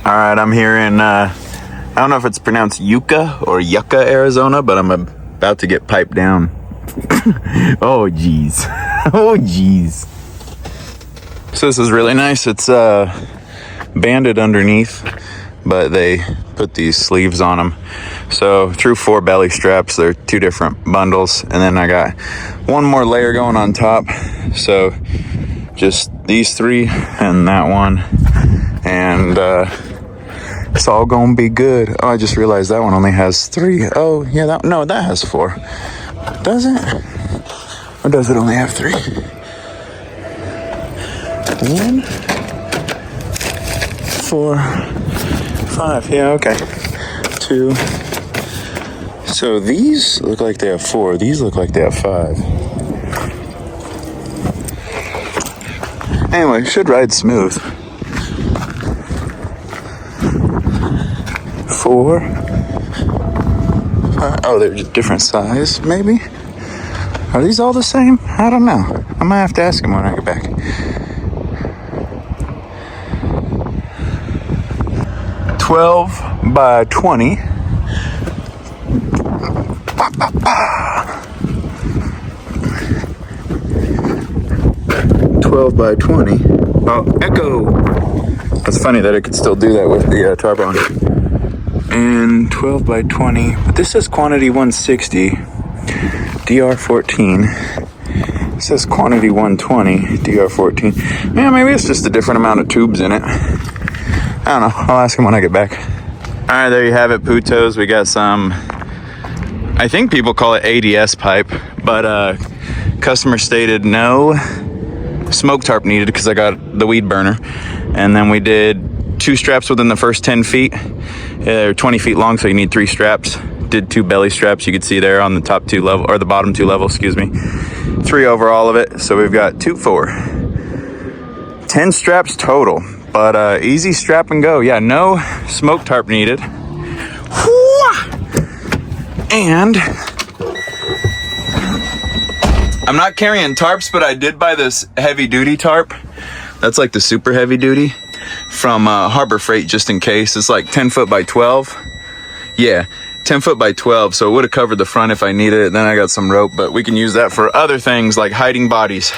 All right, I'm here in, I don't know if it's pronounced Yucca or Yucca, Arizona, but I'm about to get piped down. Oh, geez. Oh, geez. So this is really nice. It's banded underneath, but they put these sleeves on them. So through 4 belly straps, they're 2 different bundles. And then I got one more layer going on top. So just these 3 and that one. And it's all gonna be good. Oh, I just realized that one only has 3. Oh, yeah, that has 4. Does it? Or does it only have 3? 1, 4, 5. Yeah, okay. 2. So these look like they have 4. These look like they have 5. Anyway, should ride smooth. 4. 5. Oh, they're just different size, maybe? Are these all the same? I don't know. I might have to ask him when I get back. 12 by 20. 12 by 20. Oh, echo! That's funny that it could still do that with the tarp on. And 12 by 20. But this says quantity 160. DR14. It says quantity 120. DR14. Yeah, maybe it's just a different amount of tubes in it. I don't know. I'll ask him when I get back. All right, there you have it, Putos. We got some, I think people call it ADS pipe, but customer stated no smoke tarp needed because I got the weed burner. And then we did 2 straps within the first 10 feet. They're 20 feet long, so you need 3 straps. Did 2 belly straps, you could see there on the top 2 level, or the bottom 2 levels, excuse me. 3 over all of it, so we've got 2, 4. 10 straps total. But easy strap and go. Yeah, no smoke tarp needed. And I'm not carrying tarps, but I did buy this heavy duty tarp. That's like the super heavy duty from Harbor Freight, just in case. It's like 10 foot by 12. Yeah, 10 foot by 12. So it would have covered the front if I needed it. Then I got some rope, but we can use that for other things like hiding bodies.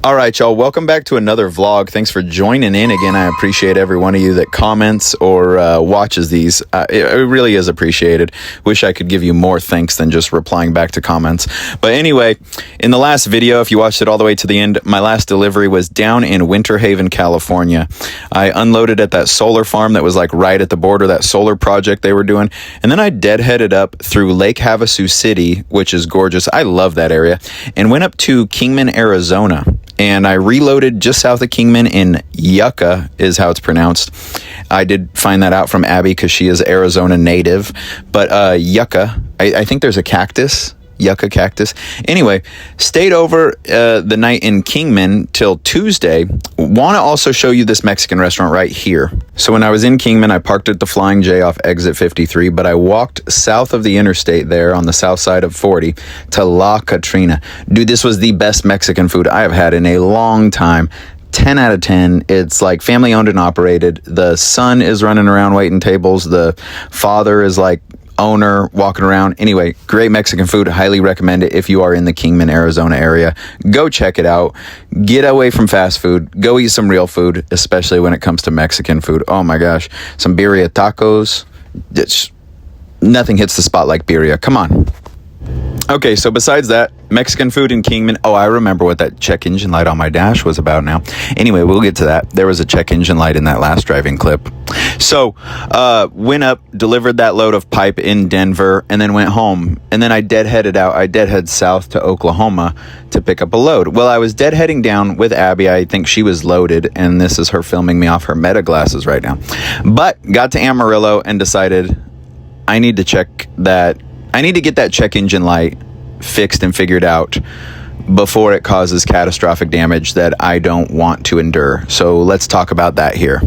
All right, y'all, welcome back to another vlog. Thanks for joining in again. I appreciate every one of you that comments or watches these. It really is appreciated. Wish I could give you more thanks than just replying back to comments. But anyway, in the last video, if you watched it all the way to the end, my last delivery was down in Winter Haven, California. I unloaded at that solar farm that was like right at the border, that solar project they were doing. And then I deadheaded up through Lake Havasu City, which is gorgeous. I love that area. And went up to Kingman, Arizona. And I reloaded just south of Kingman in Yucca is how it's pronounced. I did find that out from Abby because she is Arizona native. But Yucca, I think there's a cactus. Yucca cactus. Anyway, stayed over the night in Kingman till Tuesday. Want to also show you this Mexican restaurant right here. So when I was in Kingman, I parked at the Flying J off exit 53, but I walked south of the interstate there on the south side of 40 to La Catrina. Dude, this was the best Mexican food I have had in a long time. 10 out of 10. It's like family owned and operated. The son is running around waiting tables. The father is like owner walking around. Anyway, great Mexican food. Highly recommend it if you are in the Kingman, Arizona area. Go check it out. Get away from fast food. Go eat some real food, especially when it comes to Mexican food. Oh my gosh. Some birria tacos. Nothing hits the spot like birria. Come on. Okay, so besides that, Mexican food in Kingman. Oh, I remember what that check engine light on my dash was about now. Anyway, we'll get to that. There was a check engine light in that last driving clip. So, went up, delivered that load of pipe in Denver, and then went home. And then I deadhead south to Oklahoma to pick up a load. Well, I was deadheading down with Abby. I think she was loaded, and this is her filming me off her Meta glasses right now. But got to Amarillo and decided I need to get that check engine light fixed and figured out before it causes catastrophic damage that I don't want to endure. So let's talk about that here.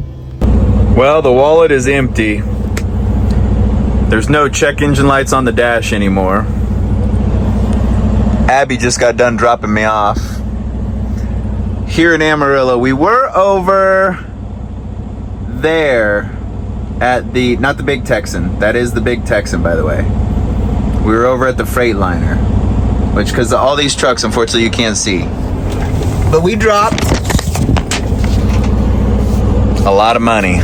Well, the wallet is empty. There's no check engine lights on the dash anymore. Abby just got done dropping me off. Here in Amarillo, we were over there at not the Big Texan. That is the Big Texan, by the way. We were over at the Freightliner, which, because all these trucks, unfortunately, you can't see. But we dropped a lot of money.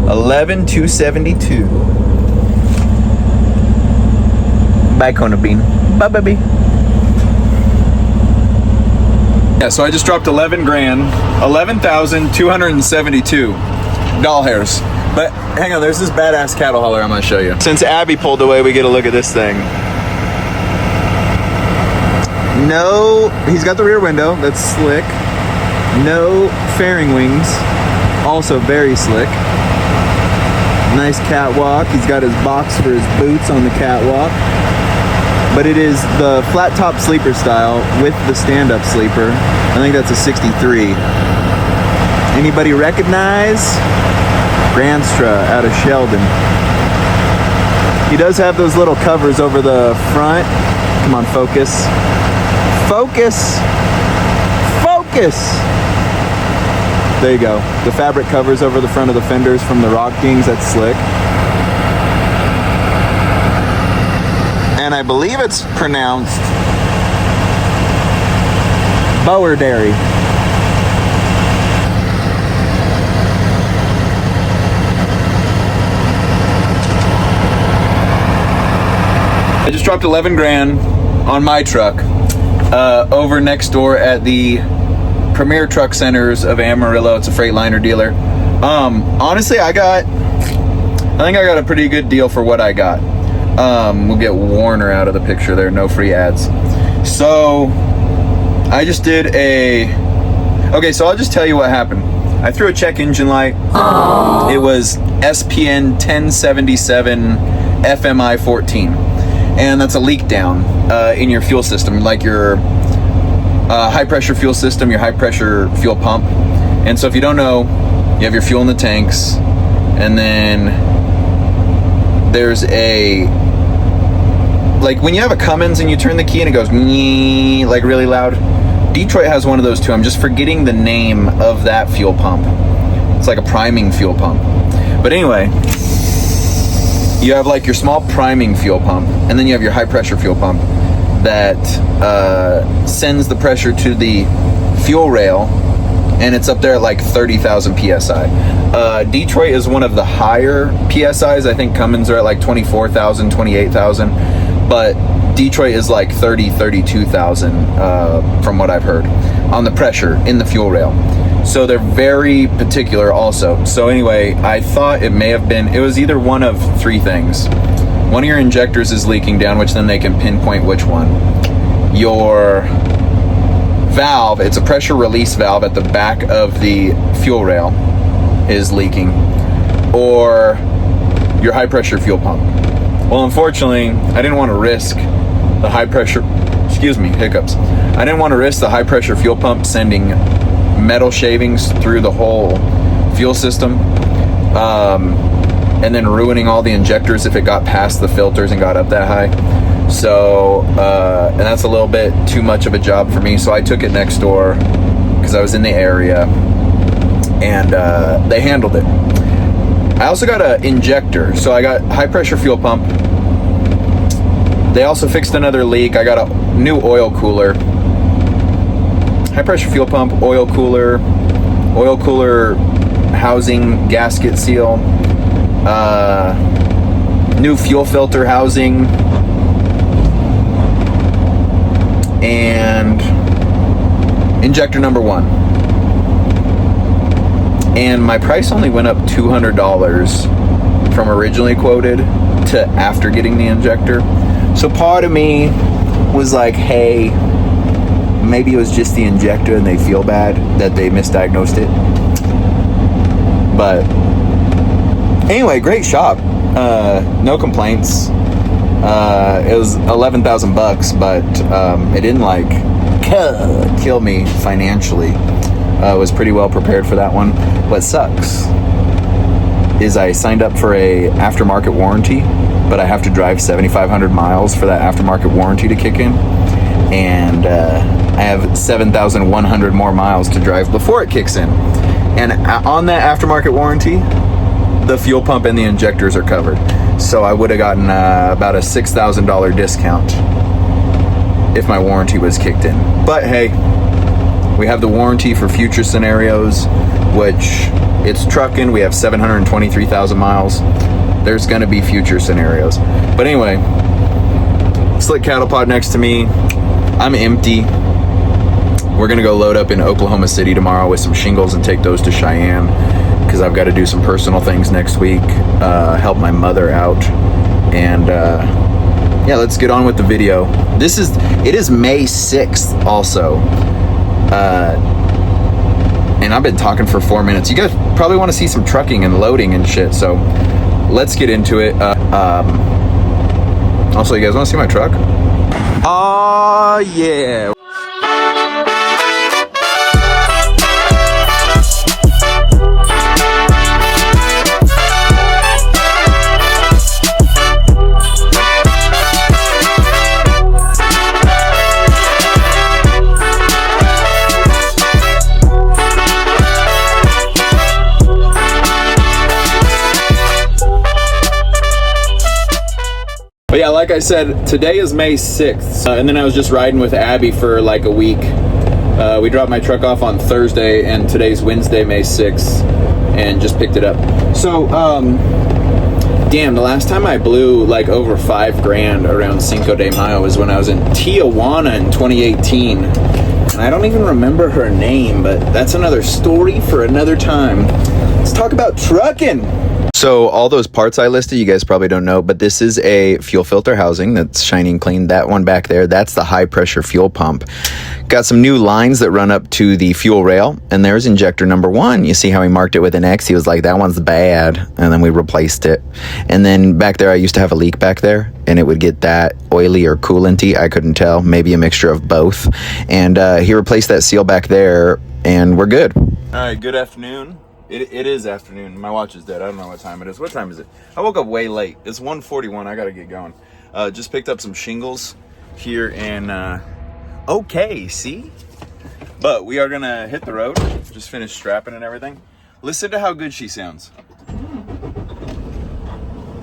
$11,272. Bye, Kona Bean. Bye, baby. Yeah, so I just dropped 11 grand, 11,272 doll hairs. But hang on, there's this badass cattle hauler I'm gonna show you. Since Abby pulled away, we get a look at this thing. No, he's got the rear window, that's slick. No fairing wings, also very slick. Nice catwalk, he's got his box for his boots on the catwalk. But it is the flat top sleeper style with the stand-up sleeper. I think that's a 63. Anybody recognize? Granstra out of Sheldon. He does have those little covers over the front. Come on, focus. Focus! Focus! There you go. The fabric covers over the front of the fenders from the Rock Kings. That's slick. And I believe it's pronounced Bowerdary. I just dropped 11 grand on my truck over next door at the Premier Truck Centers of Amarillo. It's a Freightliner dealer. Honestly, I think I got a pretty good deal for what I got. We'll get Warner out of the picture there, no free ads. So I just did okay, so I'll just tell you what happened. I threw a check engine light. It was SPN 1077 FMI 14, and that's a leak down in your fuel system, like your high pressure fuel system, your high pressure fuel pump. And so if you don't know, you have your fuel in the tanks, and then there's like when you have a Cummins and you turn the key and it goes like really loud. Detroit has one of those too. I'm just forgetting the name of that fuel pump. It's like a priming fuel pump. But anyway, you have like your small priming fuel pump, and then you have your high pressure fuel pump that sends the pressure to the fuel rail, and it's up there at like 30,000 psi. Detroit is one of the higher psi's. I think Cummins are at like 24,000, 28,000, but Detroit is like 32,000 from what I've heard on the pressure in the fuel rail. So they're very particular also. So anyway, I thought it was either one of three things. One of your injectors is leaking down, which then they can pinpoint which one. Your valve, it's a pressure release valve at the back of the fuel rail, is leaking, or your high pressure fuel pump. Well, unfortunately, I didn't want to risk the high pressure, hiccups. I didn't want to risk the high pressure fuel pump sending metal shavings through the whole fuel system, and then ruining all the injectors if it got past the filters and got up that high. So, and that's a little bit too much of a job for me. So I took it next door because I was in the area, and they handled it. I also got an injector. So I got high pressure fuel pump. They also fixed another leak. I got a new oil cooler. High pressure fuel pump, oil cooler housing gasket seal, new fuel filter housing, and injector number 1. And my price only went up $200 from originally quoted to after getting the injector. So part of me was like, hey, maybe it was just the injector and they feel bad that they misdiagnosed it. But anyway, great shop. No complaints. It was $11,000, but it didn't like kill me financially. Was pretty well prepared for that one. What sucks is I signed up for a aftermarket warranty, but I have to drive 7,500 miles for that aftermarket warranty to kick in, and I have 7,100 more miles to drive before it kicks in. And on that aftermarket warranty, the fuel pump and the injectors are covered, so I would have gotten about a $6,000 discount if my warranty was kicked in. But hey, we have the warranty for future scenarios, which it's trucking. We have 723,000 miles. There's going to be future scenarios. But anyway, slick cattle pod next to me. I'm empty. We're going to go load up in Oklahoma City tomorrow with some shingles and take those to Cheyenne, because I've got to do some personal things next week, help my mother out. And yeah, let's get on with the video. It is May 6th also. And I've been talking for 4 minutes. You guys probably want to see some trucking and loading and shit, so let's get into it. Also, you guys want to see my truck? Oh yeah. But yeah, like I said, today is May 6th, and then I was just riding with Abby for like a week. We dropped my truck off on Thursday, and today's Wednesday, May 6th, and just picked it up. So, damn, the last time I blew like over $5,000 around Cinco de Mayo was when I was in Tijuana in 2018. And I don't even remember her name, but that's another story for another time. Let's talk about trucking. So all those parts I listed, you guys probably don't know, but this is a fuel filter housing that's shining clean. That one back there, that's the high pressure fuel pump. Got some new lines that run up to the fuel rail, and there's injector number 1. You see how he marked it with an X? He was like, that one's bad, and then we replaced it. And then back there, I used to have a leak back there, and it would get that oily or coolanty. I couldn't tell, maybe a mixture of both. And he replaced that seal back there, and we're good. All right, good afternoon. It is afternoon. My watch is dead. I don't know what time it is. What time is it? I woke up way late. It's 1:41. I gotta get going. Just picked up some shingles here in OKC. But we are gonna hit the road. Just finished strapping and everything. Listen to how good she sounds.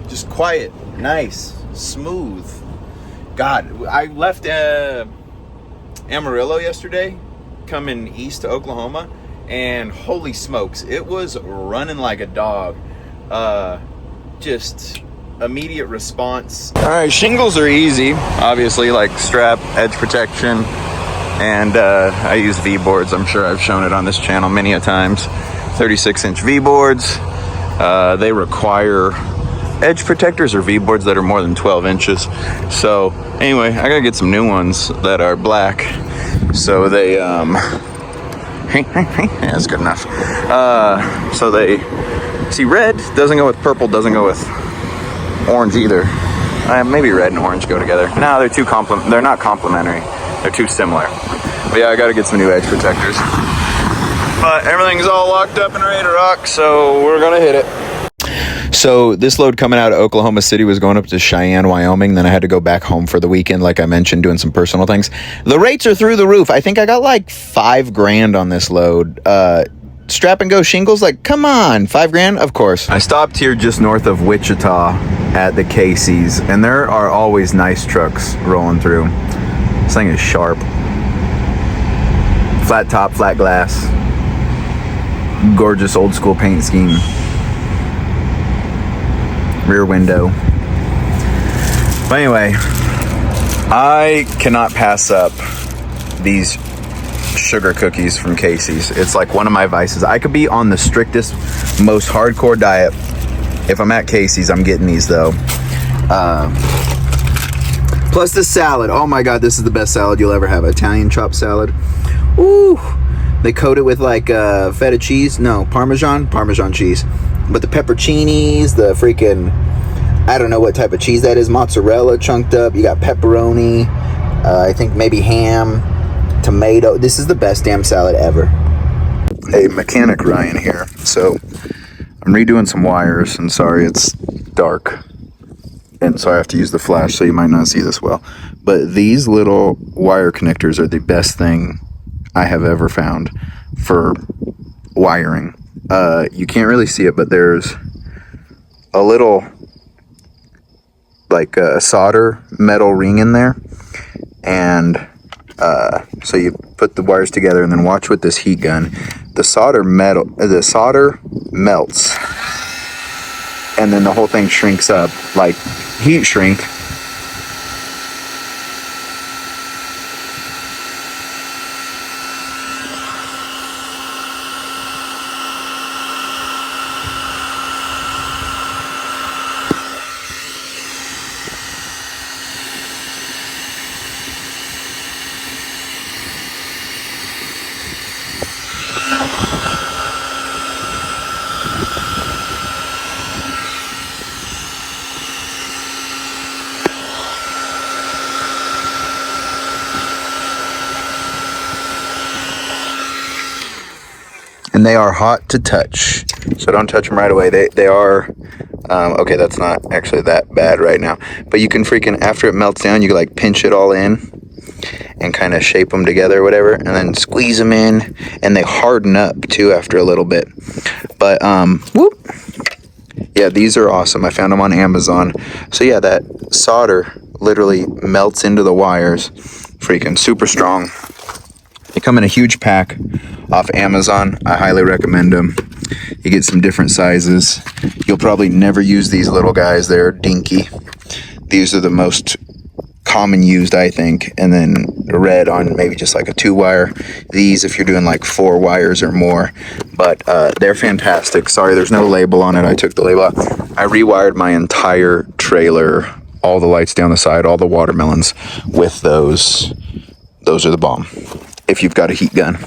Just quiet, nice, smooth. God, I left Amarillo yesterday, coming east to Oklahoma. And holy smokes, it was running like a dog. Just immediate response. All right, shingles are easy, obviously, like strap, edge protection, and I use V-boards. I'm sure I've shown it on this channel many a times. 36-inch V-boards. They require edge protectors or V-boards that are more than 12 inches. So anyway, I gotta get some new ones that are black. So they, that's good enough. So they, see, red doesn't go with purple, doesn't go with orange either. Maybe red and orange go together. No, they're not complementary. They're too similar. But yeah, I gotta get some new edge protectors. But everything's all locked up and ready to rock, so we're gonna hit it. So this load coming out of Oklahoma City was going up to Cheyenne, Wyoming. Then I had to go back home for the weekend, like I mentioned, doing some personal things. The rates are through the roof. I think I got like $5,000 on this load. Strap and go shingles, like, come on, $5,000? Of course. I stopped here just north of Wichita at the Casey's, and there are always nice trucks rolling through. This thing is sharp. Flat top, flat glass. Gorgeous old school paint scheme. Rear window. But anyway, I cannot pass up these sugar cookies from Casey's. It's like one of my vices. I could be on the strictest, most hardcore diet. If I'm at Casey's, I'm getting these though. Plus the salad. Oh my God, this is the best salad you'll ever have. Italian chopped salad. Ooh. They coat it with like feta cheese. No, Parmesan cheese. But the pepperoncinis, the freaking, I don't know what type of cheese that is. Mozzarella chunked up. You got pepperoni. I think maybe ham, tomato. This is the best damn salad ever. Hey, Mechanic Ryan here. So I'm redoing some wires, and sorry it's dark. And so I have to use the flash, so you might not see this well. But these little wire connectors are the best thing I have ever found for wiring. You can't really see it, but there's a little like a solder metal ring in there, and so you put the wires together and then watch with this heat gun. The solder melts, and then the whole thing shrinks up like heat shrink. And they are hot to touch, so don't touch them right away. They are okay, that's not actually that bad right now, but you can freaking, after it melts down, you can like pinch it all in and kind of shape them together or whatever, and then squeeze them in, and they harden up too after a little bit. But whoop, yeah, these are awesome. I found them on Amazon. So yeah, that solder literally melts into the wires. Freaking super strong. They come in a huge pack off Amazon. I highly recommend them. You get some different sizes. You'll probably never use these little guys. They're dinky. These are the most common used, I think. And then red on maybe just like a 2-wire. These if you're doing like 4 wires or more. But they're fantastic. Sorry, there's no label on it. I took the label out. I rewired my entire trailer, all the lights down the side, all the watermelons with those. Those are the bomb if you've got a heat gun.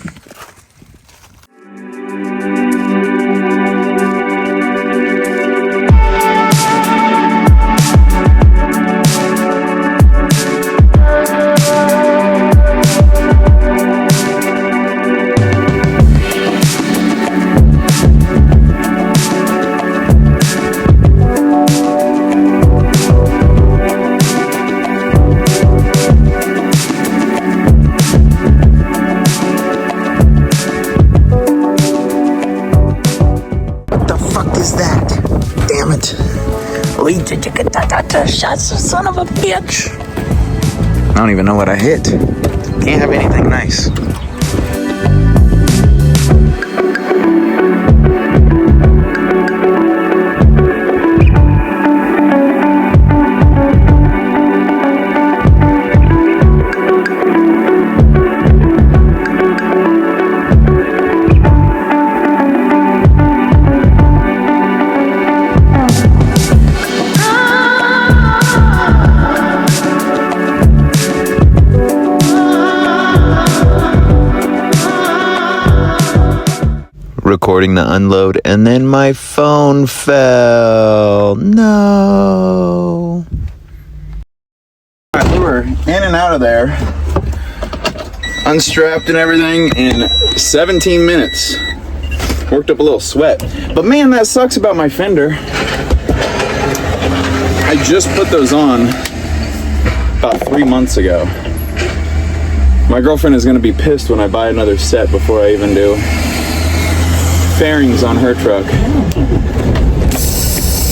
Son of a bitch. I don't even know what I hit. Can't have anything nice. Recording the unload, and then my phone fell. No. Alright, we were in and out of there, unstrapped and everything in 17 minutes. Worked up a little sweat. But man, that sucks about my fender. I just put those on about 3 months ago. My girlfriend is going to be pissed when I buy another set before I even do fairings on her truck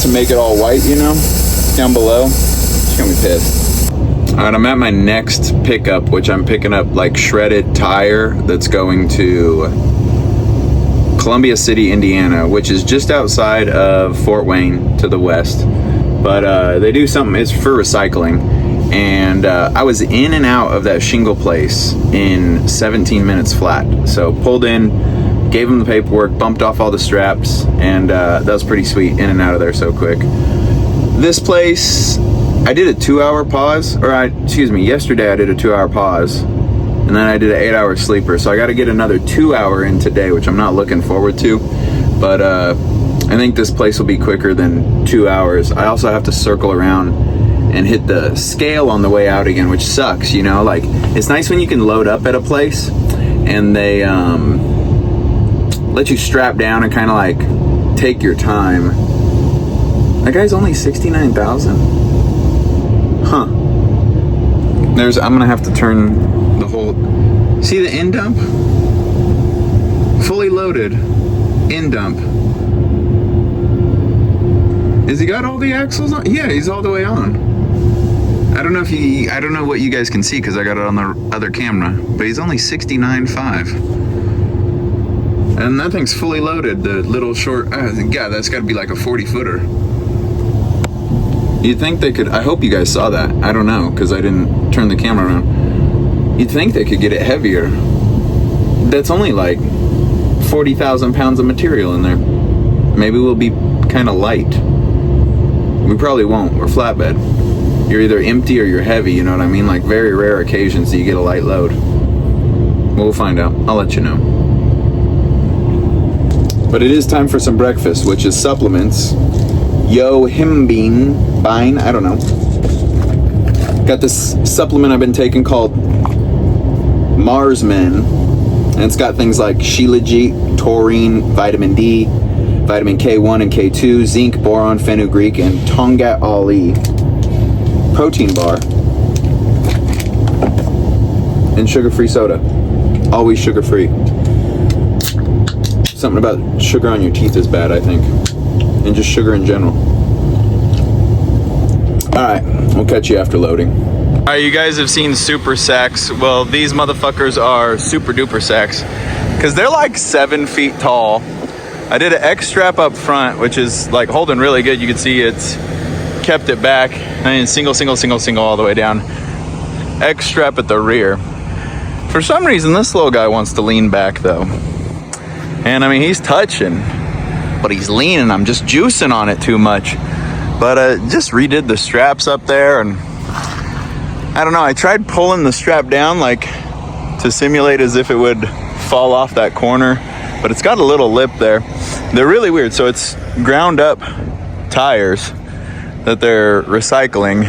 to make it all white, you know, down below. She's gonna be pissed. All right, I'm at my next pickup, which I'm picking up like shredded tire that's going to Columbia City, Indiana, which is just outside of Fort Wayne to the west. But they do something, it's for recycling. And I was in and out of that shingle place in 17 minutes flat. So pulled in, gave them the paperwork, bumped off all the straps, and that was pretty sweet, in and out of there so quick. This place, I did a 2-hour pause, yesterday I did a 2-hour pause, and then I did an 8-hour sleeper. So I got to get another 2-hour in today, which I'm not looking forward to. But I think this place will be quicker than 2 hours. I also have to circle around and hit the scale on the way out again, which sucks, you know? Like, it's nice when you can load up at a place and they let you strap down and kind of like take your time. That guy's only 69,000. Huh. I'm gonna have to turn the whole, see the end dump? Fully loaded end dump. Has he got all the axles on? Yeah, he's all the way on. I don't know what you guys can see because I got it on the other camera, but he's only 69.5. And that thing's fully loaded, the little short, yeah, that's gotta be like a 40-footer. You'd think they could, I hope you guys saw that. I don't know, because I didn't turn the camera around. You'd think they could get it heavier. That's only like 40,000 pounds of material in there. Maybe we'll be kind of light. We probably won't. We're flatbed. You're either empty or you're heavy, you know what I mean? Like very rare occasions that you get a light load. We'll find out. I'll let you know. But it is time for some breakfast, which is supplements. Bine, I don't know. Got this supplement I've been taking called Marsmen, and it's got things like shilajit, taurine, vitamin D, vitamin K1 and K2, zinc, boron, fenugreek, and tonga ali. Protein bar. And sugar-free soda. Always sugar-free. Something about sugar on your teeth is bad, I think. And just sugar in general. Alright, we'll catch you after loading. Alright, you guys have seen super sacks. Well, these motherfuckers are super duper sacks, because they're like 7 feet tall. I did an X strap up front, which is like holding really good. You can see it's kept it back. I mean, single all the way down. X strap at the rear. For some reason, this little guy wants to lean back though. And I mean, he's touching, but he's leaning. I'm just juicing on it too much. But just redid the straps up there, and I don't know, I tried pulling the strap down like to simulate as if it would fall off that corner, but it's got a little lip there. They're really weird. So it's ground up tires that they're recycling.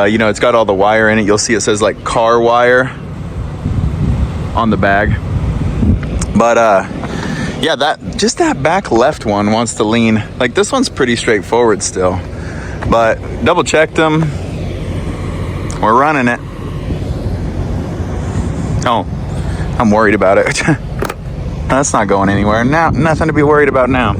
You know, it's got all the wire in it. You'll see it says like car wire on the bag. But yeah, that back left one wants to lean. Like this one's pretty straightforward still, but double checked them. We're running it. Oh, I'm worried about it. That's not going anywhere now. Nothing to be worried about now.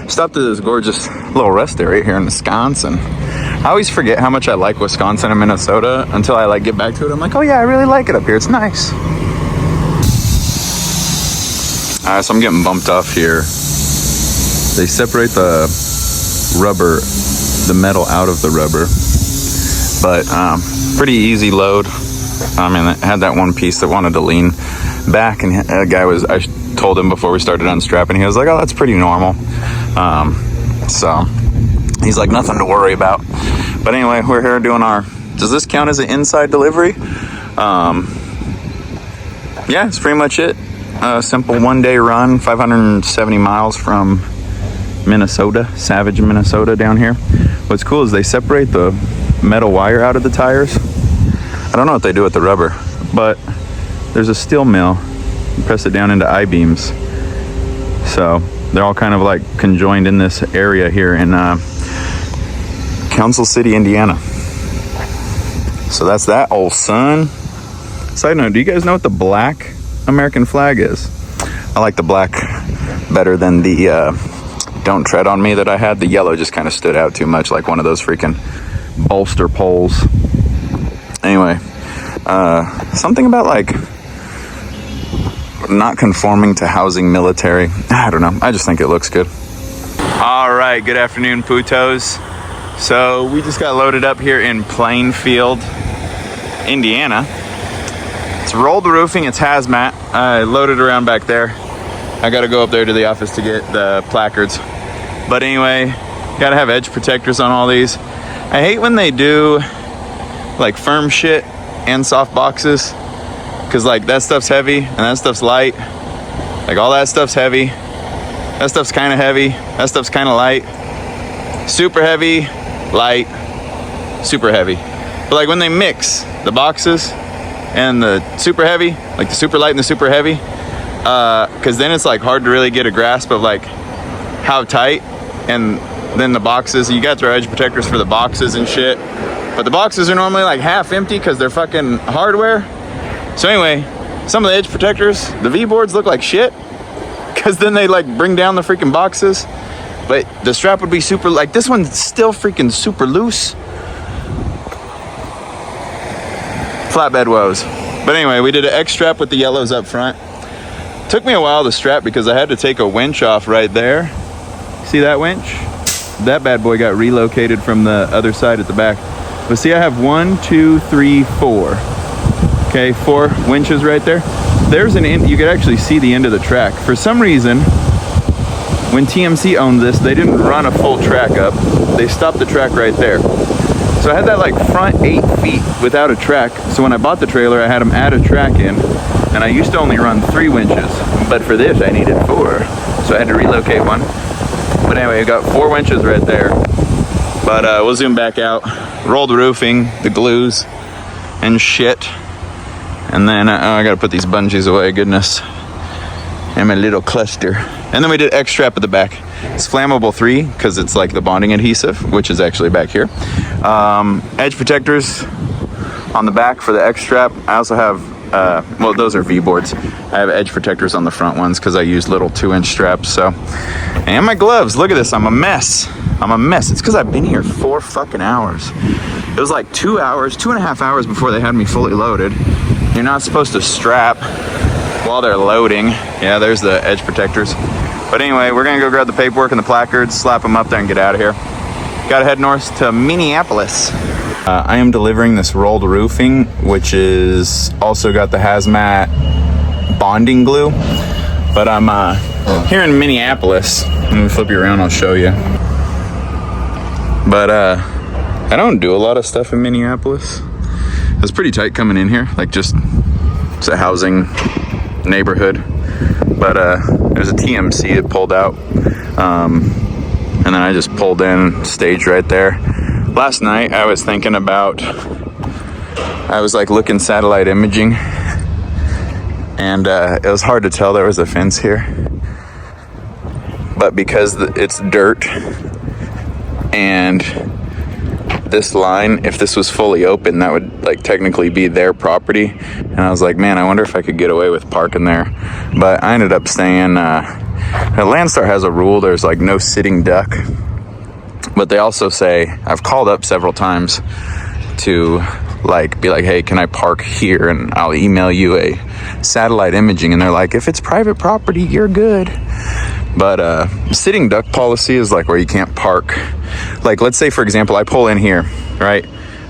Stopped at this gorgeous little rest area here in Wisconsin. I always forget how much I like Wisconsin and Minnesota until I like get back to it. I'm like, oh yeah, I really like it up here. It's nice. Alright, so I'm getting bumped off here. They separate the rubber, the metal out of the rubber. But pretty easy load. I mean, it had that one piece that wanted to lean back, and a guy I told him before we started unstrapping, he was like, oh, that's pretty normal. So he's like, nothing to worry about. But anyway, we're here doing does this count as an inside delivery? Yeah, it's pretty much it. A simple 1-day run, 570 miles from Minnesota, Savage, Minnesota down here. What's cool is they separate the metal wire out of the tires. I don't know what they do with the rubber, but there's a steel mill. You press it down into I-beams. So they're all kind of like conjoined in this area here in Council City, Indiana. So that's that, old son. Side note, do you guys know what the black American flag is? I like the black better than the don't tread on me that I had. The yellow just kind of stood out too much, like one of those freaking bolster poles. Anyway, something about like not conforming to housing military. I don't know. I just think it looks good. All right. Good afternoon, putos. So we just got loaded up here in Plainfield, Indiana. It's rolled roofing. It's hazmat. I loaded around back there. I got to go up there to the office to get the placards. But anyway, got to have edge protectors on all these. I hate when they do like firm shit and soft boxes, because like that stuff's heavy and that stuff's light. Like all that stuff's heavy. That stuff's kind of heavy. That stuff's kind of light. Super heavy, light, super heavy. But like when they mix the boxes and the super heavy, like the super light and the super heavy, because then it's like hard to really get a grasp of like how tight. And then the boxes, you got their edge protectors for the boxes and shit, but the boxes are normally like half empty because they're fucking hardware. So anyway, some of the edge protectors, the V-boards look like shit, because then they like bring down the freaking boxes. But the strap would be super, like this one's still freaking super loose. Flatbed woes. But anyway, we did an X strap with the yellows up front. Took me a while to strap because I had to take a winch off right there. See that winch? That bad boy got relocated from the other side at the back. But see, I have 1, 2, 3, 4. Okay, 4 winches right there. There's an end, you could actually see the end of the track. For some reason, when TMC owned this, they didn't run a full track up. They stopped the track right there. So I had that like front 8 feet without a track. So when I bought the trailer, I had them add a track in, and I used to only run 3 winches. But for this, I needed 4. So I had to relocate one. But anyway, I got 4 winches right there. But we'll zoom back out. Rolled roofing, the glues, and shit. And then I gotta put these bungees away, goodness. And my little cluster. And then we did X strap at the back. It's flammable 3 because it's like the bonding adhesive, which is actually back here. Edge protectors on the back for the X strap. I also have, well, those are V-boards. I have edge protectors on the front ones because I use little 2-inch straps. So, and my gloves. Look at this. I'm a mess. I'm a mess. It's because I've been here 4 fucking hours. It was like 2 hours, 2.5 hours before they had me fully loaded. You're not supposed to strap while they're loading. Yeah, there's the edge protectors. But anyway, we're gonna go grab the paperwork and the placards, slap them up there, and get out of here. Gotta head north to Minneapolis. I am delivering this rolled roofing, which is also got the hazmat bonding glue. But I'm here in Minneapolis. Let me flip you around, I'll show you. But I don't do a lot of stuff in Minneapolis. It was pretty tight coming in here, like just it's a housing neighborhood. But there's a TMC that pulled out, and then I just pulled in, staged right there. Last night I was thinking about, I was like looking satellite imaging, and it was hard to tell there was a fence here, but because it's dirt and this line, if this was fully open, that would like technically be their property. And I was like, man, I wonder if I could get away with parking there. But I ended up staying, Landstar has a rule, there's like no sitting duck. But they also say, I've called up several times to like be like, hey, can I park here? And I'll email you a satellite imaging. And they're like, if it's private property, you're good. But sitting duck policy is like where you can't park. Like, let's say, for example, I pull in here, right?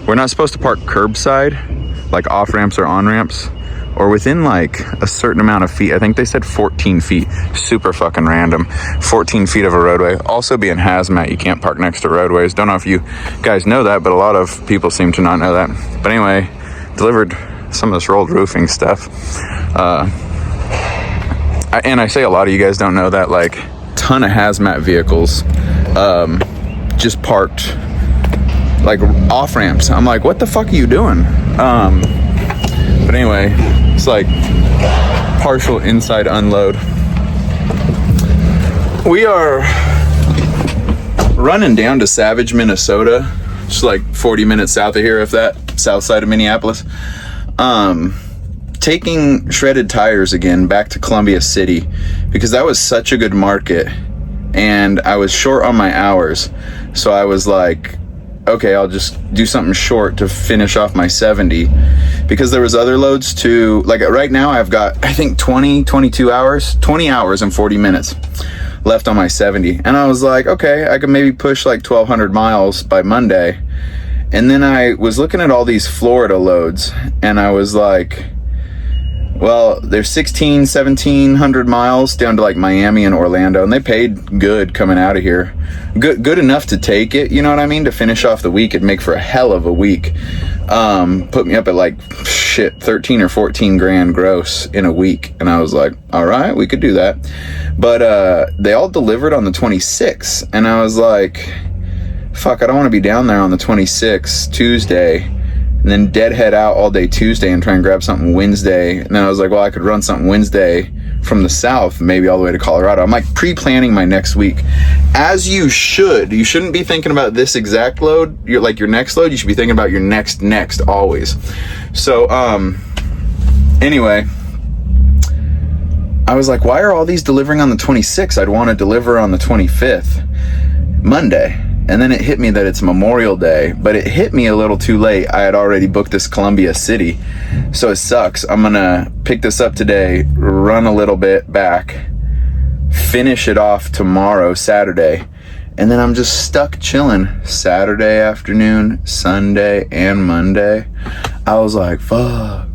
We're not supposed to park curbside, like off ramps or on ramps, or within like a certain amount of feet. I think they said 14 feet. Super fucking random. 14 feet of a roadway. Also being hazmat, you can't park next to roadways. Don't know if you guys know that, but a lot of people seem to not know that. But anyway, delivered some of this rolled roofing stuff. And I say a lot of you guys don't know that, like, ton of hazmat vehicles just parked like off ramps. I'm like, what the fuck are you doing? But anyway, it's like partial inside unload. We are running down to Savage, Minnesota, just like 40 minutes south of here, if that, south side of Minneapolis. Taking shredded tires again back to Columbia City because that was such a good market and I was short on my hours. So I was like, okay, I'll just do something short to finish off my 70, because there was other loads to, like right now I've got, I think 20 hours and 40 minutes left on my 70. And I was like, okay, I could maybe push like 1,200 miles by Monday. And then I was looking at all these Florida loads, and I was like, well, they're 1,700 miles down to like Miami and Orlando, and they paid good coming out of here. Good enough to take it, you know what I mean? To finish off the week, it'd make for a hell of a week. Put me up at like, 13 or 14 grand gross in a week. And I was like, all right, we could do that. But they all delivered on the 26th, and I was like, fuck, I don't want to be down there on the 26th, Tuesday, and then deadhead out all day Tuesday and try and grab something Wednesday. And then I was like, well, I could run something Wednesday from the south, maybe all the way to Colorado. I'm like pre-planning my next week, as you should. You shouldn't be thinking about this exact load, your next load. You should be thinking about your next always. So anyway, I was like, why are all these delivering on the 26th? I'd want to deliver on the 25th, Monday. And then it hit me that it's Memorial Day, but it hit me a little too late. I had already booked this Columbia City, so it sucks. I'm gonna pick this up today, run a little bit back, finish it off tomorrow, Saturday, and then I'm just stuck chilling Saturday afternoon, Sunday, and Monday. I was like, fuck.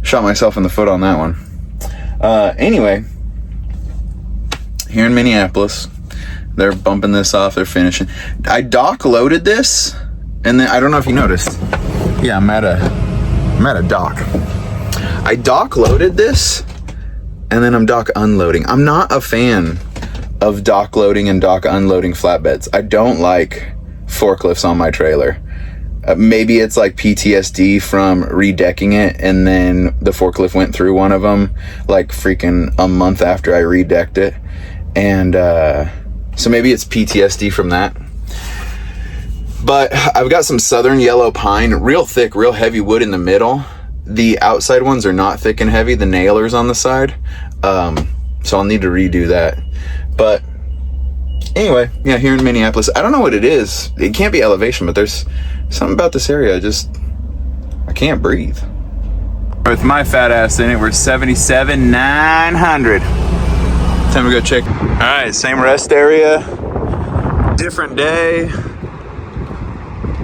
Shot myself in the foot on that one. Anyway, here in Minneapolis, they're bumping this off, they're finishing. I dock loaded this, and then I don't know if you noticed. Yeah, I'm at a dock. I dock loaded this, and then I'm dock unloading. I'm not a fan of dock loading and dock unloading flatbeds. I don't like forklifts on my trailer. Maybe it's like PTSD from redecking it, and then the forklift went through one of them like freaking a month after I redecked it. And so maybe it's PTSD from that. But I've got some southern yellow pine, real thick, real heavy wood in the middle. The outside ones are not thick and heavy, the nailers on the side. So I'll need to redo that. But anyway, yeah, here in Minneapolis, I don't know what it is. It can't be elevation, but there's something about this area, I can't breathe. With my fat ass in it, we're 77,900. Time to go check. All right, same rest area, different day,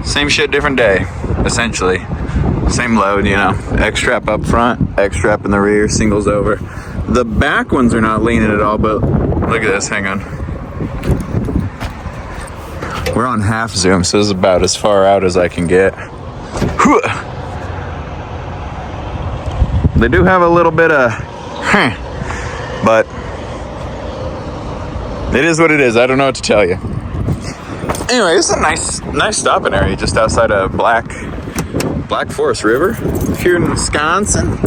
same shit, different day, essentially. Same load, you know, X-strap up front, X-strap in the rear, singles over. The back ones are not leaning at all, but look at this, hang on. We're on half zoom, so this is about as far out as I can get. They do have a little bit of, but it is what it is. I don't know what to tell you. Anyway, this is a nice stopping area just outside of Black Forest River here in Wisconsin.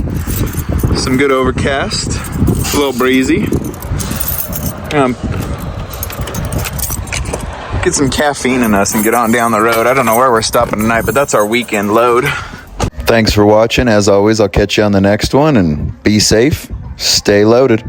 Some good overcast, a little breezy. Get some caffeine in us and get on down the road. I don't know where we're stopping tonight, but that's our weekend load. Thanks for watching. As always, I'll catch you on the next one, and be safe. Stay loaded.